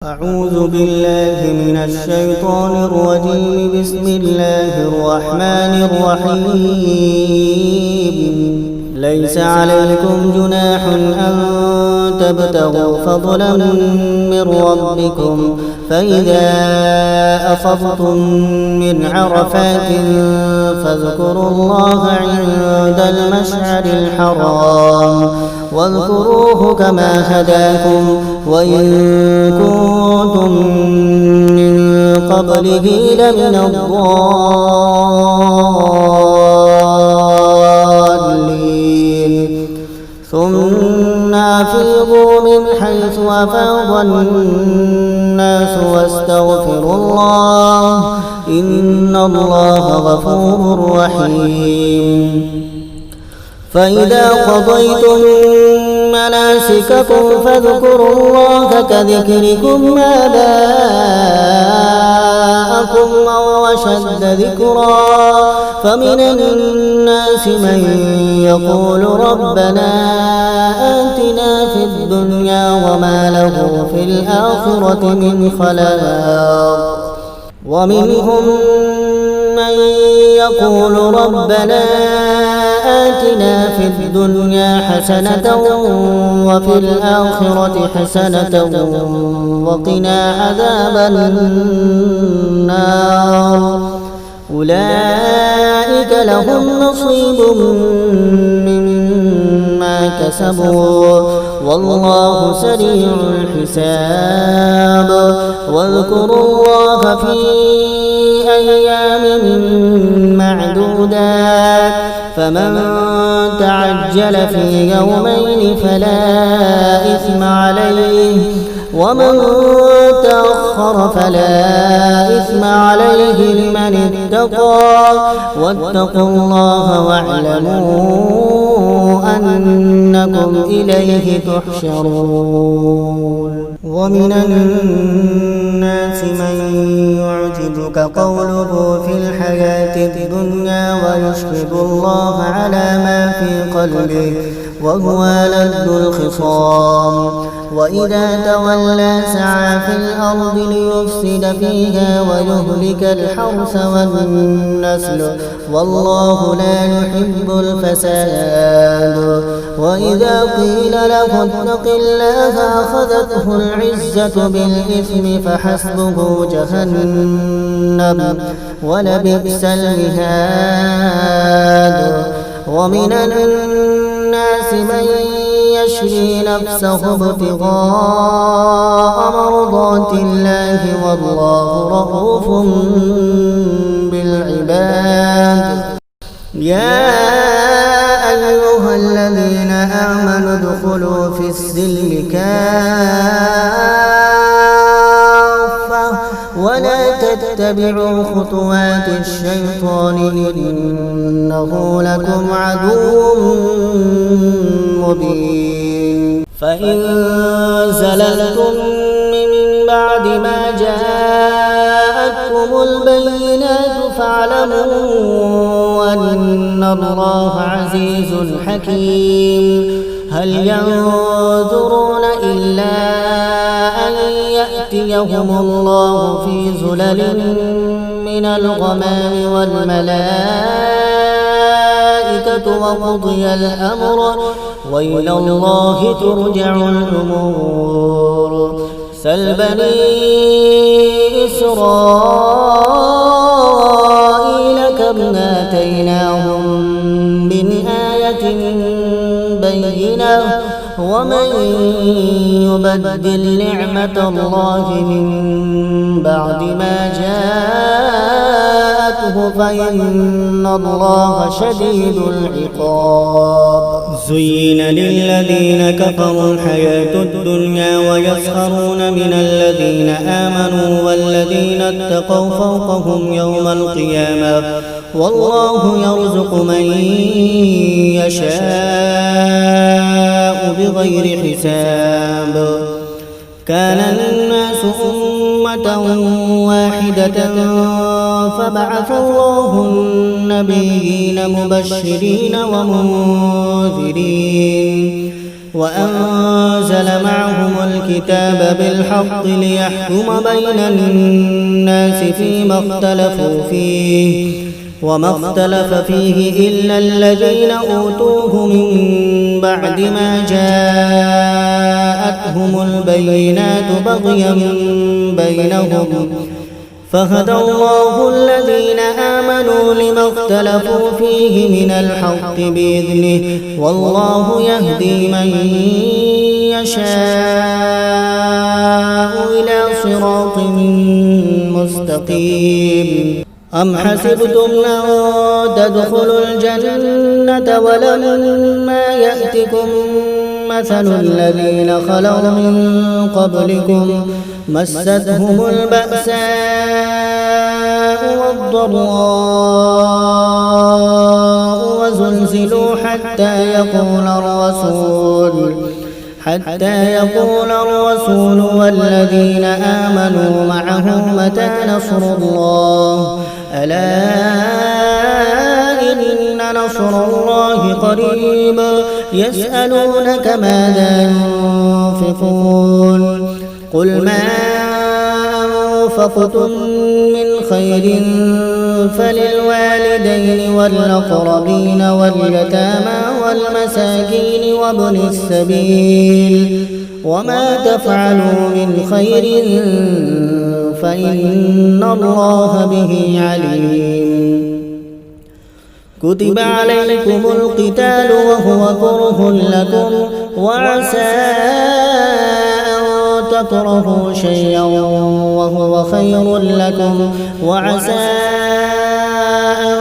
أعوذ بالله من الشيطان الرجيم. بسم الله الرحمن الرحيم. ليس عليكم جناح أن تبتغوا فضلا من ربكم فإذا أفضتم من عرفات فاذكروا الله عند المشعر الحرام واذكروه كما هداكم وإن كنتم من قبله لمن الضالين. ثم أفيضوا من حيث أفاض الناس واستغفروا الله إن الله غفور رحيم. فإذا قضيتم مناسككم فاذكروا الله كذكركم آباءكم أو أشد ذكرا. فمن الناس من يقول ربنا آتنا في الدنيا وما له في الآخرة من خلاق. ومنهم من يقول ربنا آتنا في الدنيا حسنة وفي الآخرة حسنة وقنا عذاب النار. أولئك لهم نصيب مما كسبوا والله سريع الحساب. واذكروا الله في أيام معدودات فمن تعجل في يومين فلا إثم عليه ومن تأخر فلا إثم عليه لمن اتقى. واتقوا الله واعلموا أنكم إليه تحشرون. ومن الناس من يعجبك قوله في الحياة الدنيا ويشهد الله على ما في قلبه وهو ألد الخصام. وإذا تولى سعى في الأرض ليفسد فيها ويهلك الحرث والنسل والله لا يحب الفساد. وإذا قيل له اتق الله أخذته العزة بالإثم فحسبه جهنم ولبئس المهاد. ومن الناس من يشري نفسه ابتغاء مرضات الله والله رؤوف بالعباد. يا أيها الذين آمنوا ادخلوا في السلم كافة ولا تتبعوا خطوات الشيطان إنه لكم عدو مبين. فإن زللتم من بعد ما جاءتكم البينات فاعلموا أن الله عزيز حكيم. هل ينظرون إلا أن يأتيهم الله في ظلل من الغمام والملائكة وقضي الأمر وإلى الله ترجع الأمور. سل بني إسرائيل كم آتيناهم من آية بينة ومن يبدل نعمة الله من بعد ما جاءته فإن الله شديد العقاب. زين للذين كفروا الحياة الدنيا ويسخرون من الذين آمنوا والذين اتقوا فوقهم يوم القيامة والله يرزق من يشاء بغير حساب. كان الناس أمة واحدة فبعث الله النبيين مبشرين ومنذرين وأنزل معهم الكتاب بالحق ليحكم بين الناس فيما اختلفوا فيه وما اختلف فيه إلا الذين أوتوه من بعد ما جاءتهم البينات بغيا بينهم فهدى الله الذين آمنوا لما اختلفوا فيه من الحق بإذنه والله يهدي من يشاء إلى صراط مستقيم. أم حسبتم أن تدخلوا الجنة ولما يأتكم مثل الذين خلوا من قبلكم مستهم البأساء والضراء وزلزلوا حتى يقول الرسول والذين آمنوا معه متى نصر الله ألا إن نصر الله قريب. يسألونك ماذا ينفقون قل ما أنفقتم من خير فللوالدين والأقربين واليتامى والمساكين وابن السبيل وما تفعلوا من خير فإن الله به عليم. كتب عليكم القتال وهو كره لكم وعسى أن تكرهوا شيئا وهو خير لكم وعسى أن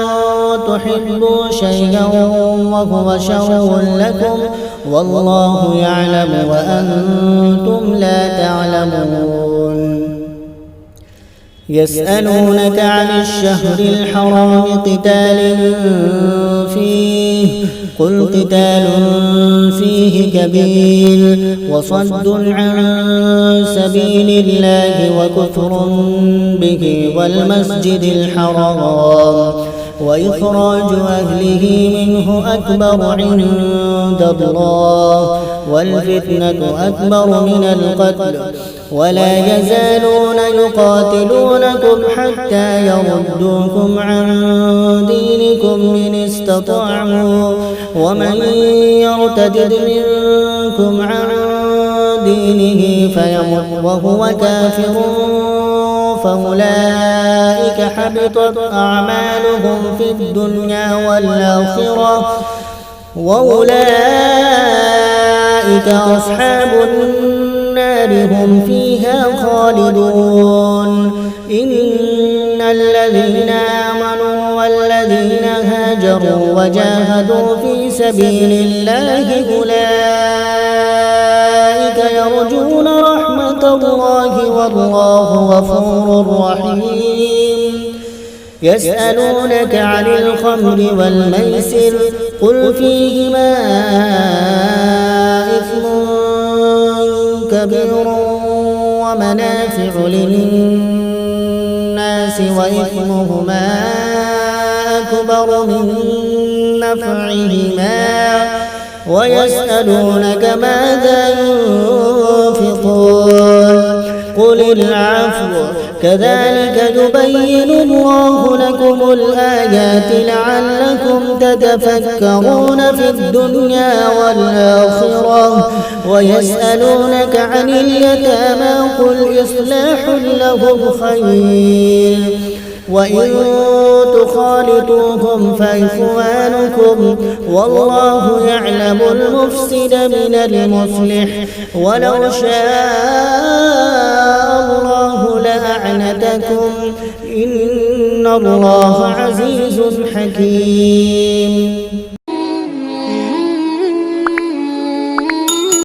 تحبوا شيئا وهو شر لكم والله يعلم وأنتم لا تعلمون. يسألونك عن الشهر الحرام قتال فيه قل قتال فيه كبير وصد عن سبيل الله وكفر به والمسجد الحرام وإخراج أهله منه أكبر عند الله والفتنة أكبر من القتل ولا يزالون يقاتلونكم حتى يردوكم عن دينكم إن استطاعوا ومن يرتد منكم عن دينه فيمت وهو كافر فأولئك حبطت أعمالهم في الدنيا والآخرة وأولئك أصحاب النار هم فيها خالدون. إن الذين آمنوا والذين هاجروا وجاهدوا في سبيل الله أولئك يرجون رحمة الله والله غفور رحيم. يسألونك عن الخمر والميسر قل فيهما إثم كبير ومنافع للناس وإثمهما أكبر من نفعهما ويسألونك ماذا ينفقون قل العفو كذلك يبين الله لكم الآيات لعلكم تتفكرون في الدنيا والآخرة. ويسألونك عن اليتامى قل إصلاح لهم خير وإن تخالطوهم فإخوانكم والله يعلم المفسد من المصلح ولو شاء الله لأعنتكم إن الله عزيز حكيم.